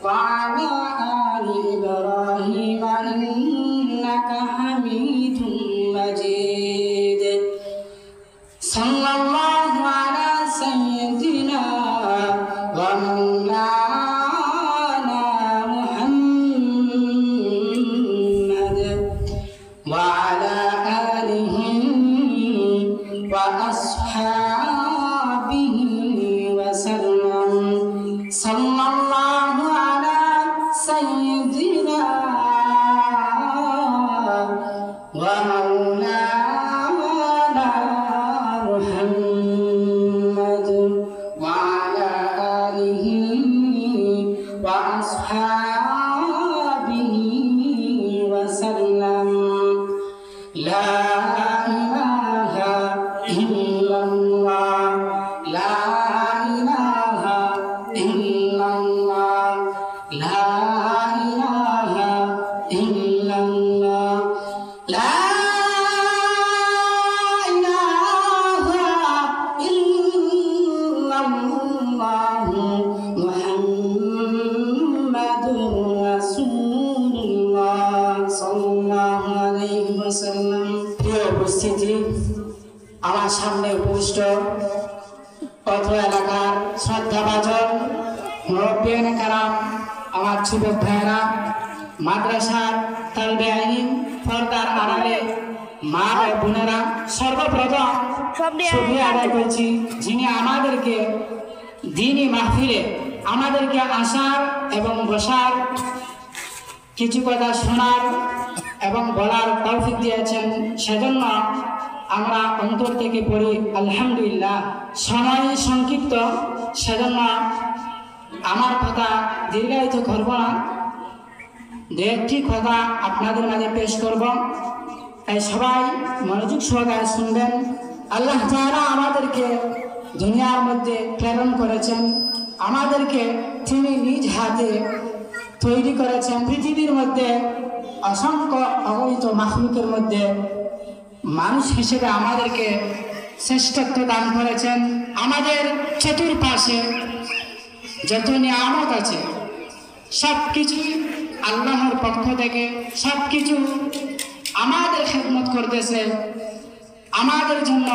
وعلى آل إبراهيم إنك حميد مجيد صلى الله على سيدنا ومولانا محمد وعلى آله وأصحابه وسلم صلى الله على سيدنا ومولانا محمد وعلى آله وأصحابه وسلم لا إله إلا الله لا إله إلا الله لا إله إلا الله لا إله إلا الله محمد رسول الله صلى الله عليه وسلم প্রিয় উপস্থিতি আমার সামনে উপস্থিত অত্র এলাকার শ্রদ্ধাভাজন মুরব্বিয়ান কারাম আমার যুবক ভাইরা মাদ্রাসার তালবে আইন পর্দার আড়ালে মা ও বোনেরা সর্বপ্রথম শুকরিয়া আদায় করছি যিনি আমাদেরকে দ্বীনি মাহফিলে আমাদেরকে আসার এবং বসার কিছু কথা শোনার এবং বলার তৌফিক দিয়েছেন সেজন্য আমরা অন্তর থেকে পড়ি আলহামদুলিল্লাহ। সময় সংক্ষিপ্ত সেজন্য আমার কথা দীর্ঘায়িত করব না, দু একটি কথা আপনাদের মাঝে পেশ করব, তাই সবাই মনোযোগ সহকারে শুনবেন। আল্লাহ তাআলা আমাদেরকে দুনিয়ার মধ্যে প্রেরণ করেছেন, আমাদেরকে তিনি নিজ হাতে তৈরি করেছেন। পৃথিবীর মধ্যে অসংখ্য অগণিত মাখলুকের মধ্যে মানুষ হিসেবে আমাদেরকে শ্রেষ্ঠত্ব দান করেছেন। আমাদের চতুর্পাশে যত নিয়ামত আছে সব কিছুই আল্লাহর পক্ষ থেকে, সব কিছু আমাদের খেদমত করতেছে, আমাদের জন্য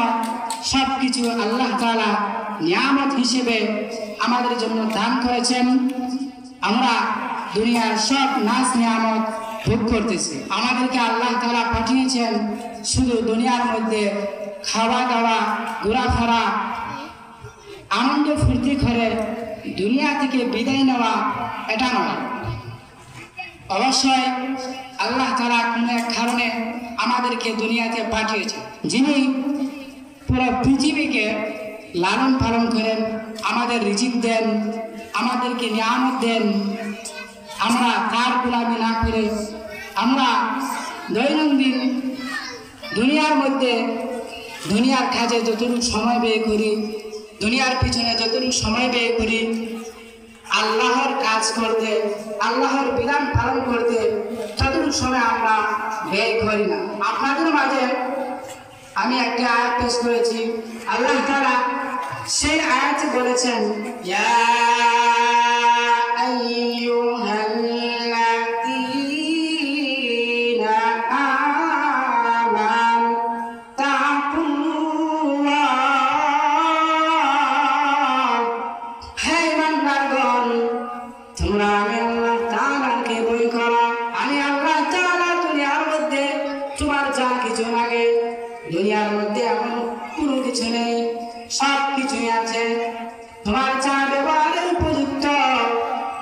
সব কিছু আল্লাহ তাআলা নিয়ামত হিসেবে আমাদের জন্য দান করেছেন। আমরা দুনিয়ার সব নাজ নিয়ামত ভোগ করতেছি। আমাদেরকে আল্লাহ তাআলা পাঠিয়েছেন শুধু দুনিয়ার মধ্যে খাওয়া দাওয়া, ঘোরাফেরা, আনন্দ ফুর্তি করে দুনিয়া থেকে বিদায় নেওয়া, এটা নয়। অবশ্যই আল্লাহ তাআলা কোনো এক কারণে আমাদেরকে দুনিয়াতে পাঠিয়েছেন, যিনি পুরো পৃথিবীকে লালন পালন করেন, আমাদের রিজিক দেন, আমাদেরকে নিয়ামত দেন। আমরা তার গোলামি না করে আমরা দৈনন্দিন দুনিয়ার মধ্যে দুনিয়ার কাজে যতটুকু সময় ব্যয় করি, দুনিয়ার পিছনে যতটুকু সময় ব্যয় করি, আল্লাহর কাজ করতে, আল্লাহর বিধান পালন করতে ততটুকু সময় আমরা ব্যয় করি না। আপনাদের মাঝে আমি একটা আয়াত পেশ করেছি, আল্লাহ তাআলা সেই আয়াতে বলেছেন, ইয়া আইয়ুহাল্লাযীনা আমানু তাকুল্লাহ, হে ইমানদারগণ তোমরা আমি আল্লাহ তাআলাকে ভয় করো। আমি আল্লাহ তাআলা দুনিয়ার মধ্যে তোমার যা কিছু লাগে, দুনিয়ার মধ্যে এমন কোনো কিছু নেই, সব কিছুই আছে। তোমার যা ব্যবহারের উপযুক্ত,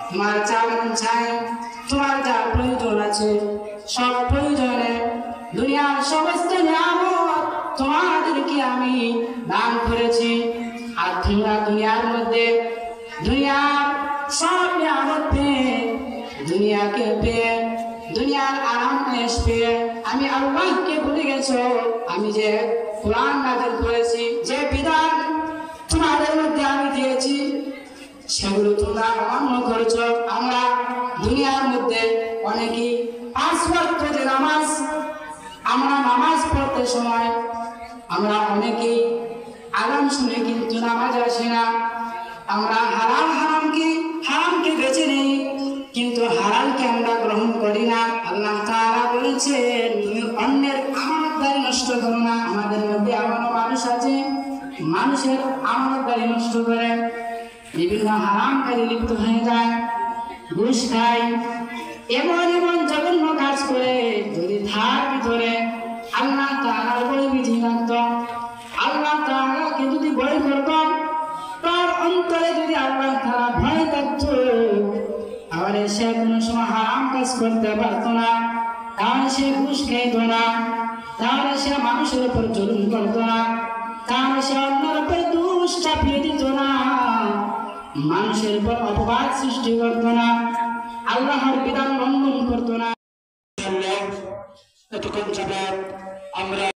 তোমার যা মন চায়, তোমার যা প্রয়োজন আছে, সব প্রয়োজনে দুনিয়ার সমস্ত নিয়ামত তোমাদেরকে আমি দান করেছি। আর তোমরা দুনিয়ার মধ্যে দুনিয়ার সব নিয়ামত পেয়ে, দুনিয়াকে পেয়ে, দুনিয়ার আরাম পেয়ে আমি আল্লাহকে ভুলে গেছো। আমি যে কোরআন নাযিল করেছি, যে বিধান তোমাদের মধ্যে আমি দিয়েছি, সেগুলো তোমরা অমান্য করেছো। আমরা দুনিয়ার মধ্যে অনেকেই 5 ওয়াক্ত যে নামাজ, আমরা নামাজ পড়তে সময় আমরা অনেকেই আগাম শুনে কিন্তু নামাজ আসে না। আমরা হারামকে বেছে নেই, নষ্ট করে, বিভিন্ন হারাম কাজে লিপ্ত হয়ে যায়, ঘুষ খায়, এমন এমন জঘন্য কাজ করে, যদি তার ভিতরে আল্লাহ তাআলার বই বিধি রাখত, আল্লাহ তাআলাকে যদি ভয় করত, তার অন্তরে যদি আল্লাহ তাআলা ভয় থাকত, তাহলে সে কোনো সময় হারাম কাজ করতে পারত না, তাহলে সে ঘুষ খাইত না, তাহলে সে মানুষের উপর জুলুম করত না, তাহলে সে অন্যের উপর দোষ চাপিয়ে দিত না, মানুষের উপর অপবাদ সৃষ্টি করত না, আল্লাহর বিধান লঙ্ঘন করত না। এতক্ষণ যাবত আমরা